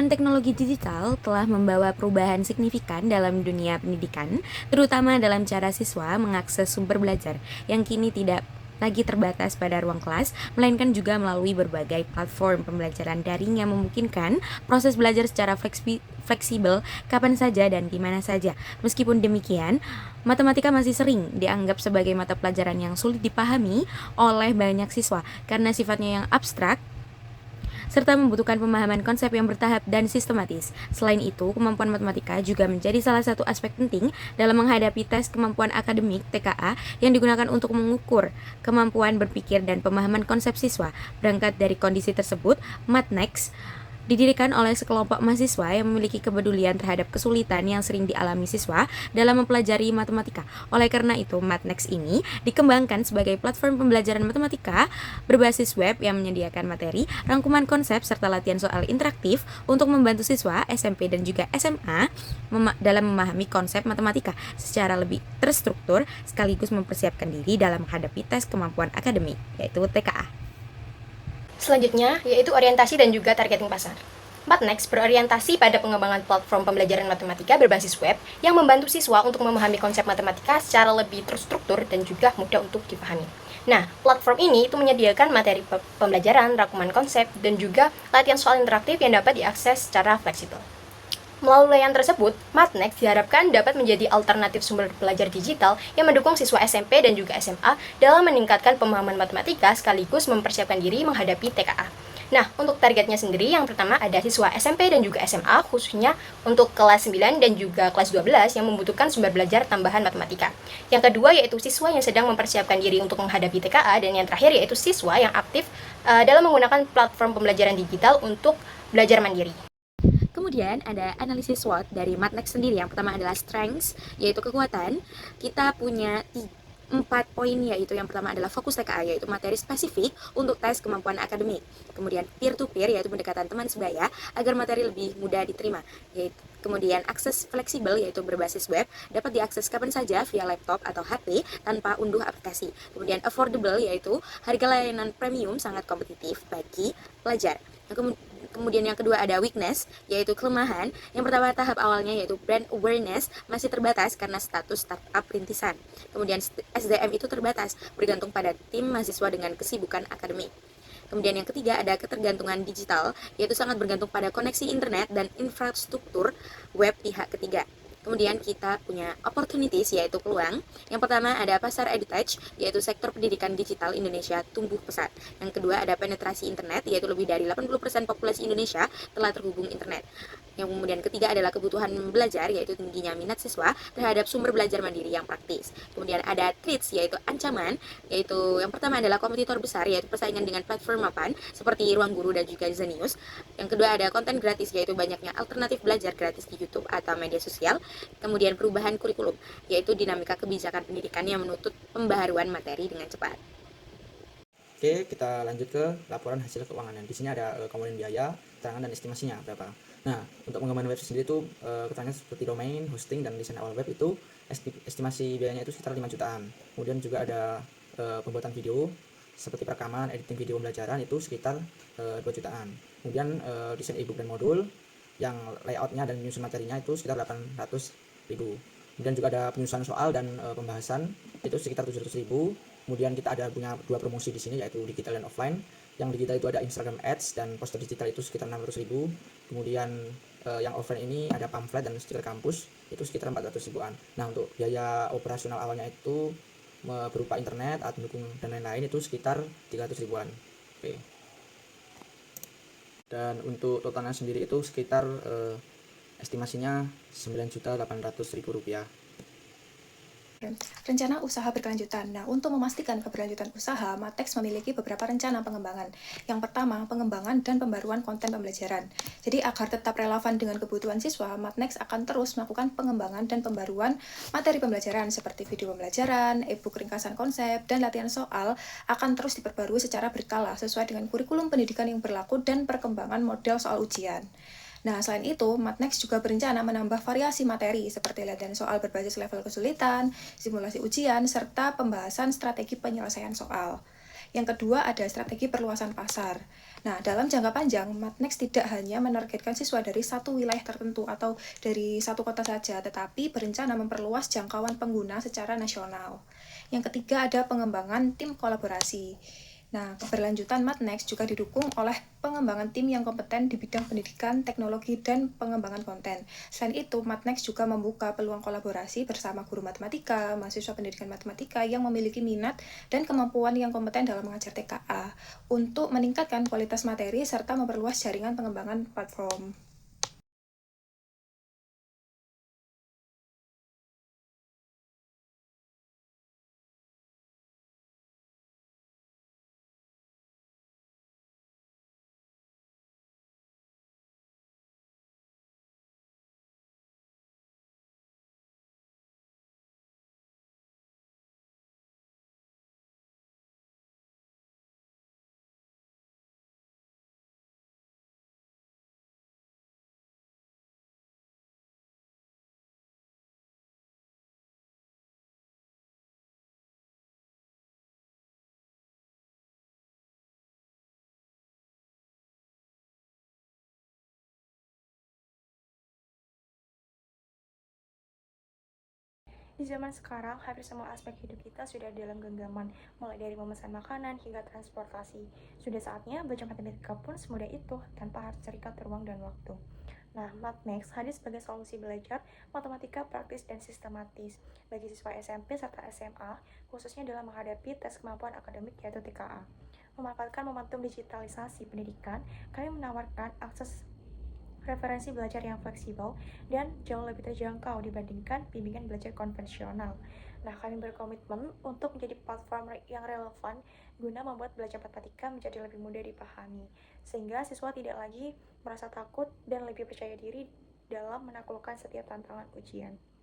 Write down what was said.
Perkembangan teknologi digital telah membawa perubahan signifikan dalam dunia pendidikan, terutama dalam cara siswa mengakses sumber belajar yang kini tidak lagi terbatas pada ruang kelas, melainkan juga melalui berbagai platform pembelajaran daring yang memungkinkan proses belajar secara fleksibel kapan saja dan di mana saja. Meskipun demikian, matematika masih sering dianggap sebagai mata pelajaran yang sulit dipahami oleh banyak siswa karena sifatnya yang abstrak serta membutuhkan pemahaman konsep yang bertahap dan sistematis. Selain itu, kemampuan matematika juga menjadi salah satu aspek penting dalam menghadapi tes kemampuan akademik (TKA) yang digunakan untuk mengukur kemampuan berpikir dan pemahaman konsep siswa. Berangkat dari kondisi tersebut, Matnex didirikan oleh sekelompok mahasiswa yang memiliki kepedulian terhadap kesulitan yang sering dialami siswa dalam mempelajari matematika. Oleh karena itu, Matnex ini dikembangkan sebagai platform pembelajaran matematika berbasis web yang menyediakan materi, rangkuman konsep, serta latihan soal interaktif untuk membantu siswa SMP dan juga SMA dalam memahami konsep matematika secara lebih terstruktur sekaligus mempersiapkan diri dalam menghadapi tes kemampuan akademik, yaitu TKA. Selanjutnya, yaitu orientasi dan juga targeting pasar. Matnex berorientasi pada pengembangan platform pembelajaran matematika berbasis web yang membantu siswa untuk memahami konsep matematika secara lebih terstruktur dan juga mudah untuk dipahami. Nah, platform ini itu menyediakan materi pembelajaran, rangkuman konsep, dan juga latihan soal interaktif yang dapat diakses secara fleksibel. Melalui layanan tersebut, Matnex diharapkan dapat menjadi alternatif sumber belajar digital yang mendukung siswa SMP dan juga SMA dalam meningkatkan pemahaman matematika sekaligus mempersiapkan diri menghadapi TKA. Nah, untuk targetnya sendiri, yang pertama ada siswa SMP dan juga SMA, khususnya untuk kelas 9 dan juga kelas 12 yang membutuhkan sumber belajar tambahan matematika. Yang kedua yaitu siswa yang sedang mempersiapkan diri untuk menghadapi TKA, dan yang terakhir yaitu siswa yang aktif dalam menggunakan platform pembelajaran digital untuk belajar mandiri. Kemudian ada analisis SWOT dari Matnex sendiri. Yang pertama adalah strengths, yaitu kekuatan. Kita punya 4 poin, yaitu yang pertama adalah fokus TKA, yaitu materi spesifik untuk tes kemampuan akademik. Kemudian peer-to-peer, yaitu pendekatan teman sebaya agar materi lebih mudah diterima. Kemudian akses fleksibel, yaitu berbasis web, dapat diakses kapan saja via laptop atau HP tanpa unduh aplikasi. Kemudian affordable, yaitu harga layanan premium sangat kompetitif bagi pelajar. Kemudian yang kedua ada weakness, yaitu kelemahan. Yang pertama tahap awalnya yaitu brand awareness masih terbatas karena status startup rintisan. Kemudian SDM itu terbatas, bergantung pada tim mahasiswa dengan kesibukan akademik. Kemudian yang ketiga ada ketergantungan digital, yaitu sangat bergantung pada koneksi internet dan infrastruktur web pihak ketiga. Kemudian kita punya opportunities, yaitu peluang. Yang pertama ada pasar edutech, yaitu sektor pendidikan digital Indonesia tumbuh pesat. Yang kedua ada penetrasi internet, yaitu lebih dari 80% populasi Indonesia telah terhubung internet. Yang kemudian ketiga adalah kebutuhan belajar, yaitu tingginya minat siswa terhadap sumber belajar mandiri yang praktis. Kemudian ada threats, yaitu ancaman, yaitu yang pertama adalah kompetitor besar, yaitu persaingan dengan platform mapan seperti Ruang Guru dan juga Zenius. Yang kedua ada konten gratis, yaitu banyaknya alternatif belajar gratis di YouTube atau media sosial. Kemudian perubahan kurikulum, yaitu dinamika kebijakan pendidikan yang menuntut pembaharuan materi dengan cepat. Oke, kita lanjut ke laporan hasil keuangan. Di sini ada komponen biaya, keterangan dan estimasinya berapa. Nah, untuk pengembangan web sendiri itu keterangan seperti domain, hosting, dan desain awal web itu estimasi biayanya itu sekitar 5 jutaan. Kemudian juga ada pembuatan video seperti perekaman, editing video pembelajaran itu sekitar 2 jutaan. Kemudian desain ebook dan modul yang layoutnya dan penyusun materinya itu sekitar 800.000. Kemudian juga ada penyusunan soal dan pembahasan itu sekitar 700.000. Kemudian kita ada punya 2 promosi di sini, yaitu digital dan offline. Yang digital itu ada Instagram Ads dan poster digital itu sekitar 600.000. Kemudian yang offline ini ada pamflet dan stiker kampus itu sekitar 400.000-an. Nah, untuk biaya operasional awalnya itu berupa internet, alat pendukung dan lain-lain itu sekitar 300.000-an. Oke. Dan untuk totalnya sendiri itu sekitar estimasinya Rp9.800.000. Rencana usaha berkelanjutan. Nah, untuk memastikan keberlanjutan usaha, Matnex memiliki beberapa rencana pengembangan. Yang pertama, pengembangan dan pembaruan konten pembelajaran. Jadi, agar tetap relevan dengan kebutuhan siswa, Matnex akan terus melakukan pengembangan dan pembaruan materi pembelajaran seperti video pembelajaran, e-book ringkasan konsep, dan latihan soal akan terus diperbarui secara berkala sesuai dengan kurikulum pendidikan yang berlaku dan perkembangan model soal ujian. Nah, selain itu, Matnex juga berencana menambah variasi materi seperti latihan soal berbasis level kesulitan, simulasi ujian, serta pembahasan strategi penyelesaian soal. Yang kedua ada strategi perluasan pasar. Nah, dalam jangka panjang, Matnex tidak hanya menargetkan siswa dari satu wilayah tertentu atau dari satu kota saja, tetapi berencana memperluas jangkauan pengguna secara nasional. Yang ketiga ada pengembangan tim kolaborasi. Nah, keberlanjutan Matnex juga didukung oleh pengembangan tim yang kompeten di bidang pendidikan, teknologi, dan pengembangan konten. Selain itu, Matnex juga membuka peluang kolaborasi bersama guru matematika, mahasiswa pendidikan matematika yang memiliki minat dan kemampuan yang kompeten dalam mengajar TKA untuk meningkatkan kualitas materi serta memperluas jaringan pengembangan platform. Di zaman sekarang, hampir semua aspek hidup kita sudah dalam genggaman, mulai dari memesan makanan hingga transportasi. Sudah saatnya belajar matematika pun semudah itu, tanpa harus terikat ruang dan waktu. Nah, Matnex hadir sebagai solusi belajar matematika praktis dan sistematis bagi siswa SMP serta SMA, khususnya dalam menghadapi tes kemampuan akademik yaitu TKA. Memanfaatkan momentum digitalisasi pendidikan, kami menawarkan akses referensi belajar yang fleksibel dan jauh lebih terjangkau dibandingkan bimbingan belajar konvensional. Nah, kami berkomitmen untuk menjadi platform yang relevan guna membuat belajar matematika menjadi lebih mudah dipahami, sehingga siswa tidak lagi merasa takut dan lebih percaya diri dalam menaklukkan setiap tantangan ujian.